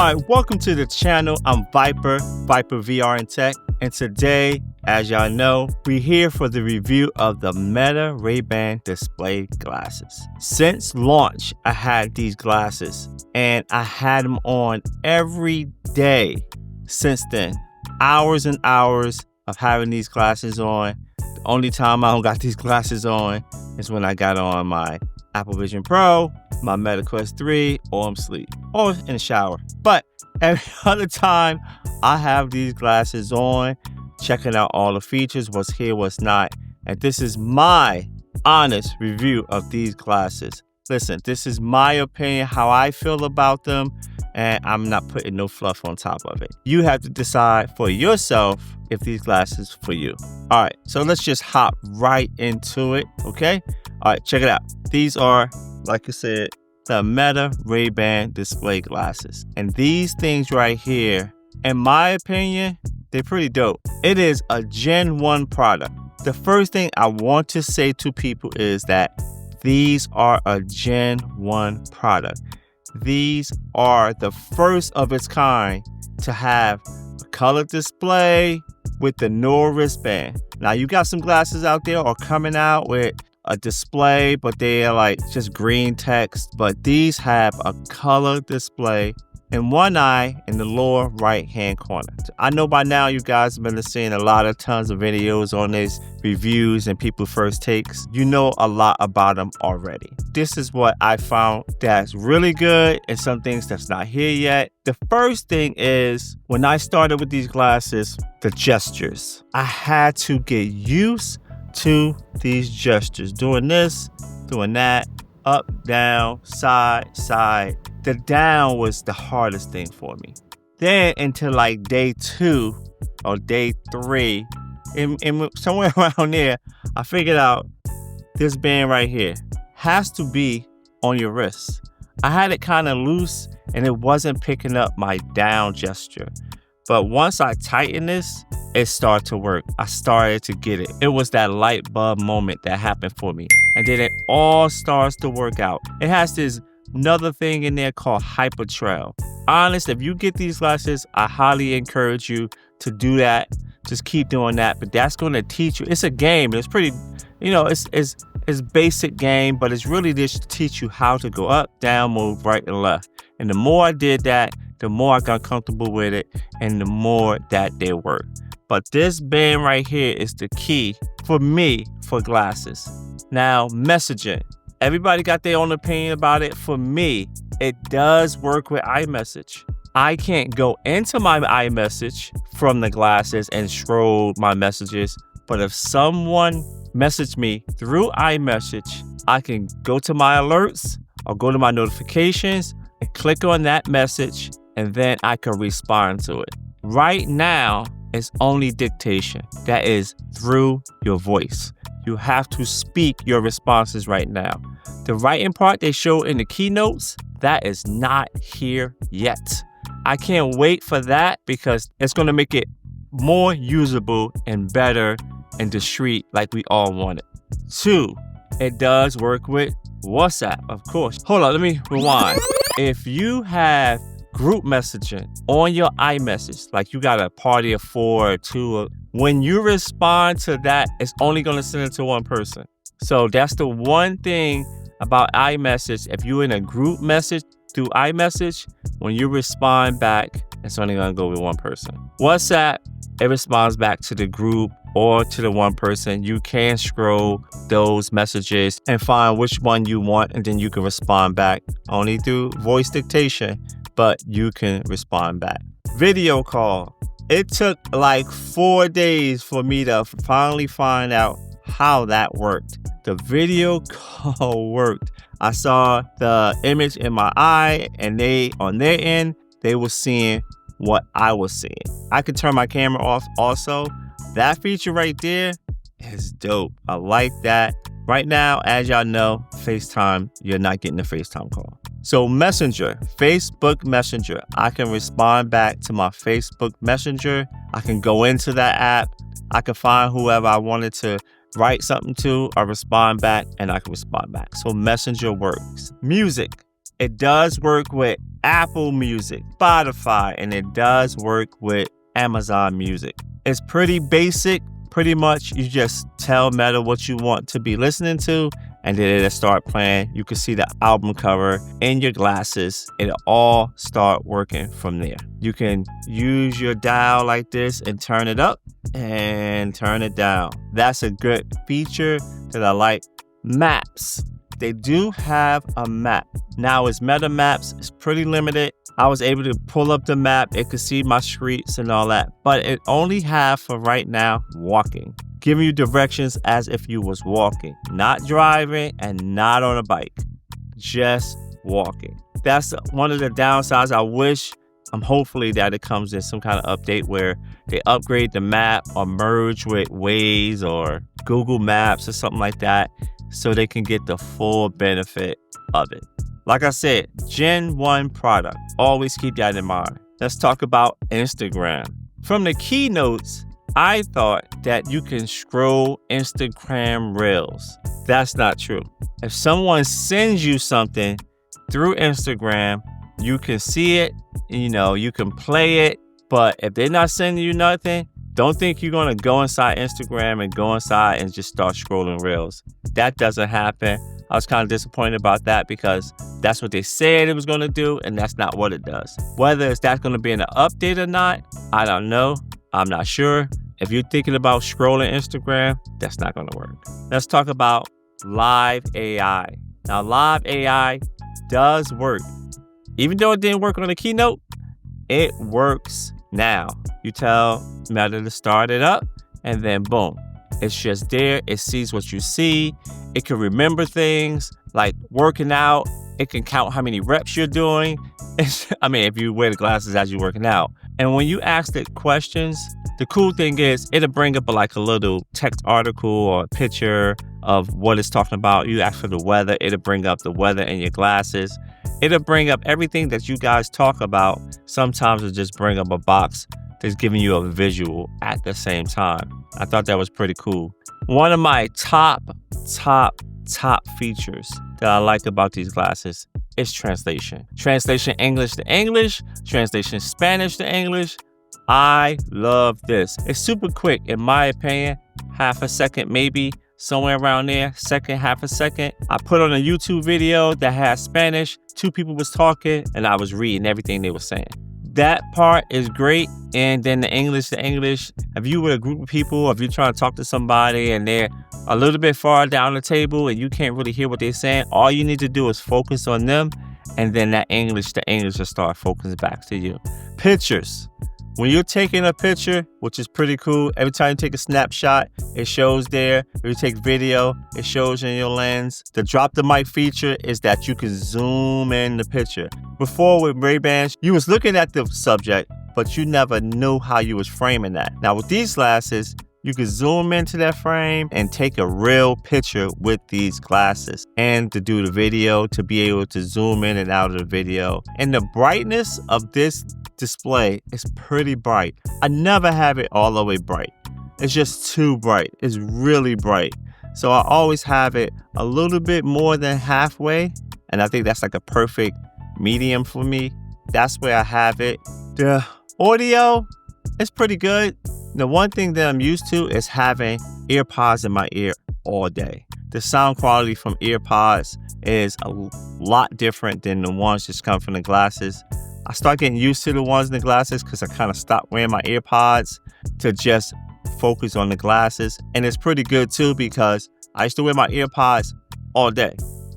All right, welcome to the channel. I'm Viper VR and Tech. And today, as y'all know, we're here for the review of the Meta Ray-Ban display glasses. Since launch, I had these glasses and I had them on every day since then. Hours and hours of having these glasses on. The only time I don't got these glasses on is when I got on my Apple Vision Pro, my Meta Quest 3, or I'm asleep, or in the shower. But every other time I have these glasses on, checking out all the features, what's here, what's not. And this is my honest review of these glasses. Listen, this is my opinion, how I feel about them, and I'm not putting no fluff on top of it. You have to decide for yourself if these glasses for you. All right, so let's just hop right into it, okay? All right, check it out. These are, like I said, the Meta Ray-Ban display glasses. And these things right here, in my opinion, they're pretty dope. It is a Gen 1 product. The first thing I want to say to people is that these are a Gen 1 product. These are the first of its kind to have a color display with the no wristband. Now you got some glasses out there or coming out with a display, but they are like just green text. But these have a color display in one eye in the lower right hand corner. I know by now you guys have been seeing tons of videos on these reviews and people first takes. You know a lot about them already. This is what I found that's really good and some things that's not here yet. The first thing is when I started with these glasses, the gestures. I had to get used to these gestures. Doing this, doing that, up, down, side, side. The down was the hardest thing for me. Then until like day 2 or day 3, in somewhere around there, I figured out this band right here has to be on your wrist. I had it kind of loose and it wasn't picking up my down gesture. But once I tightened this, it started to work. I started to get it. It was that light bulb moment that happened for me. And then it all starts to work out. It has this another thing in there called hyper trail. Honest, if you get these glasses, I highly encourage you to do that. Just keep doing that. But that's going to teach you. It's a game. It's pretty, it's basic game, but it's really just to teach you how to go up, down, move right and left. And the more I did that, the more I got comfortable with it and the more that they work. But this band right here is the key for me for glasses. Now, messaging. Everybody got their own opinion about it. For me, it does work with iMessage. I can't go into my iMessage from the glasses and scroll my messages. But if someone messaged me through iMessage, I can go to my alerts or go to my notifications and click on that message, and then I can respond to it. Right now, it's only dictation. That is through your voice. You have to speak your responses right now. The writing part they show in the keynotes, that is not here yet. I can't wait for that because it's going to make it more usable and better and discreet like we all want it. 2, it does work with WhatsApp, of course. Hold on, let me rewind. If you have group messaging on your iMessage, like you got a party of 4 or 2, when you respond to that, it's only going to send it to one person. So that's the one thing about iMessage. If you're in a group message through iMessage, when you respond back, it's only going to go with one person. WhatsApp, it responds back to the group or to the one person. You can scroll those messages and find which one you want, and then you can respond back only through voice dictation, but you can respond back. Video call. It took like 4 days for me to finally find out how that worked. The video call worked. I saw the image in my eye, and they, on their end, they were seeing what I was seeing. I could turn my camera off also. That feature right there is dope. I like that. Right now, as y'all know, FaceTime, you're not getting a FaceTime call. So Messenger, Facebook Messenger, I can respond back to my Facebook Messenger. I can go into that app. I can find whoever I wanted to write something to or respond back, and I can respond back. So Messenger works. Music. It does work with Apple Music, Spotify, and it does work with Amazon Music. It's pretty basic. Pretty much you just tell Meta what you want to be listening to, and then it'll start playing. You can see the album cover in your glasses. It'll all start working from there. You can use your dial like this and turn it up and turn it down. That's a good feature that I like. Maps. They do have a map. Now, it's Meta Maps. It's pretty limited. I was able to pull up the map. It could see my streets and all that. But it only have for right now walking. Giving you directions as if you was walking. Not driving and not on a bike. Just walking. That's one of the downsides. I'm hopefully that it comes in some kind of update where they upgrade the map or merge with Waze or Google Maps or something like that, so they can get the full benefit of it. Like I said, Gen 1 product. Always keep that in mind. Let's talk about Instagram. From the keynotes, I thought that you can scroll Instagram Reels. That's not true. If someone sends you something through Instagram, you can see it, you can play it, but if they're not sending you nothing, don't think you're going to go inside Instagram and go inside and just start scrolling Reels. That doesn't happen. I was kind of disappointed about that because that's what they said it was going to do, and that's not what it does. Whether that's going to be in an update or not, I don't know. I'm not sure. If you're thinking about scrolling Instagram, that's not going to work. Let's talk about Live AI. Now, Live AI does work. Even though it didn't work on the keynote, it works now. You tell Meta to start it up, and then boom. It's just there. It sees what you see. It can remember things like working out. It can count how many reps you're doing. If you wear the glasses as you're working out. And when you ask it questions, the cool thing is it'll bring up a little text article or a picture of what it's talking about. You ask for the weather. It'll bring up the weather in your glasses. It'll bring up everything that you guys talk about. Sometimes it'll just bring up a box that's giving you a visual at the same time. I thought that was pretty cool. One of my top features that I like about these glasses is translation. Translation English to English, translation Spanish to English. I love this. It's super quick, in my opinion. Half a second, maybe somewhere around there. Half a second. I put on a YouTube video that has Spanish. 2 people was talking, and I was reading everything they were saying. That part is great. And then the English to English, if you with a group of people, if you're trying to talk to somebody and they're a little bit far down the table and you can't really hear what they're saying, all you need to do is focus on them, and then that English to English will start focusing back to you. Pictures. When you're taking a picture, which is pretty cool, every time you take a snapshot, it shows there. If you take video, it shows in your lens. The drop the mic feature is that you can zoom in the picture. Before with Ray-Bans, you was looking at the subject, but you never knew how you was framing that. Now with these glasses, you can zoom into that frame and take a real picture with these glasses. And to do the video, to be able to zoom in and out of the video. And the brightness of this display is pretty bright. I never have it all the way bright. It's just too bright. It's really bright. So I always have it a little bit more than halfway. And I think that's like a perfect medium for me. That's where I have it. The audio is pretty good. The one thing that I'm used to is having earpods in my ear all day. The sound quality from earpods is a lot different than the ones that come from the glasses. I start getting used to the ones in the glasses because I kind of stopped wearing my earpods to just focus on the glasses. And it's pretty good too because I used to wear my earpods all day.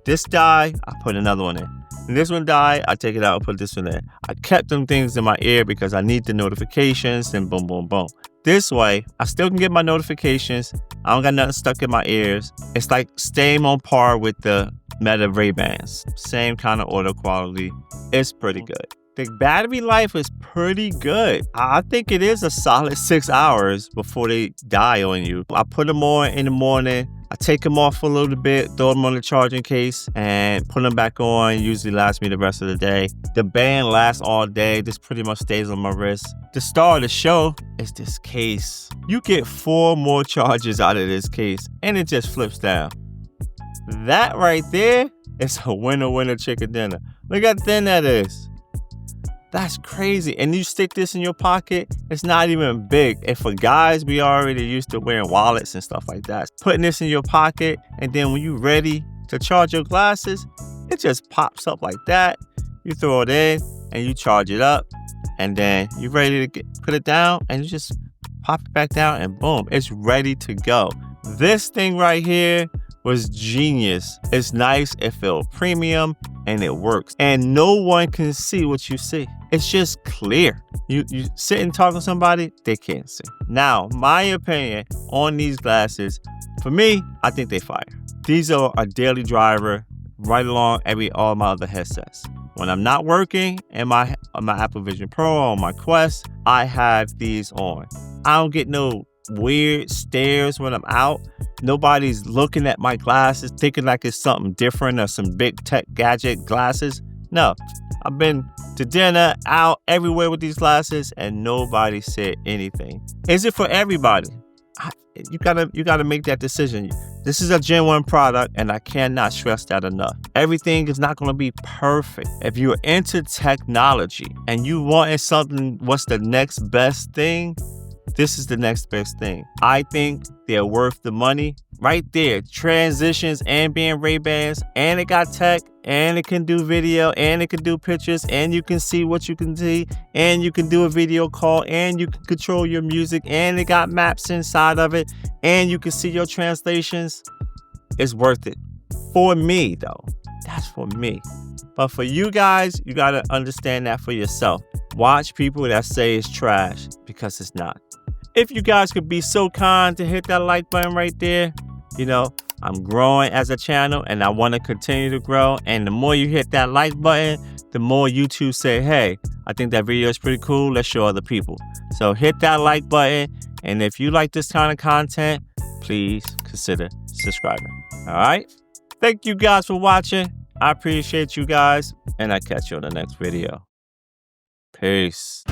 This died, I put another one in. And this one died, I take it out and put this one in. I kept them things in my ear because I need the notifications and boom, boom, boom. This way, I still can get my notifications. I don't got nothing stuck in my ears. It's like staying on par with the Meta Ray-Bans. Same kind of audio quality. It's pretty good. The battery life is pretty good. I think it is a solid 6 hours before they die on you. I put them on in the morning. I take them off for a little bit, throw them on the charging case, and put them back on. Usually lasts me the rest of the day. The band lasts all day. This pretty much stays on my wrist. The star of the show is this case. You get 4 more charges out of this case, and it just flips down. That right there It's a winner chicken dinner. Look how thin that is. That's crazy. And you stick this in your pocket, it's not even big. And for guys, we already used to wearing wallets and stuff like that. Putting this in your pocket, and then when you're ready to charge your glasses, it just pops up like that. You throw it in and you charge it up, and then you're ready to put it down, and you just pop it back down, and boom, it's ready to go. This thing right here was genius. It's nice, it feels premium, and it works. And no one can see what you see. It's just clear. You sit and talk to somebody, they can't see. Now, my opinion on these glasses, for me, I think they fire. These are a daily driver right along all my other headsets. When I'm not working in my Apple Vision Pro or my Quest, I have these on. I don't get no weird stares when I'm out. Nobody's looking at my glasses thinking like it's something different or some big tech gadget glasses. No, I've been to dinner, out, everywhere with these glasses, and nobody said anything. Is it for everybody? You gotta make that decision. This is a Gen 1 product, and I cannot stress that enough. Everything is not gonna be perfect. If you're into technology and you want something, what's the next best thing? This is the next best thing. I think they're worth the money. Right there, transitions and being Ray-Bans, and it got tech, and it can do video, and it can do pictures, and you can see what you can see, and you can do a video call, and you can control your music, and it got maps inside of it, and you can see your translations. It's worth it. For me, though. That's for me. But for you guys, you gotta understand that for yourself. Watch people that say it's trash, because it's not. If you guys could be so kind to hit that like button right there, I'm growing as a channel and I want to continue to grow. And the more you hit that like button, the more YouTube say, hey, I think that video is pretty cool. Let's show other people. So hit that like button. And if you like this kind of content, please consider subscribing. All right. Thank you guys for watching. I appreciate you guys. And I'll catch you on the next video. Peace.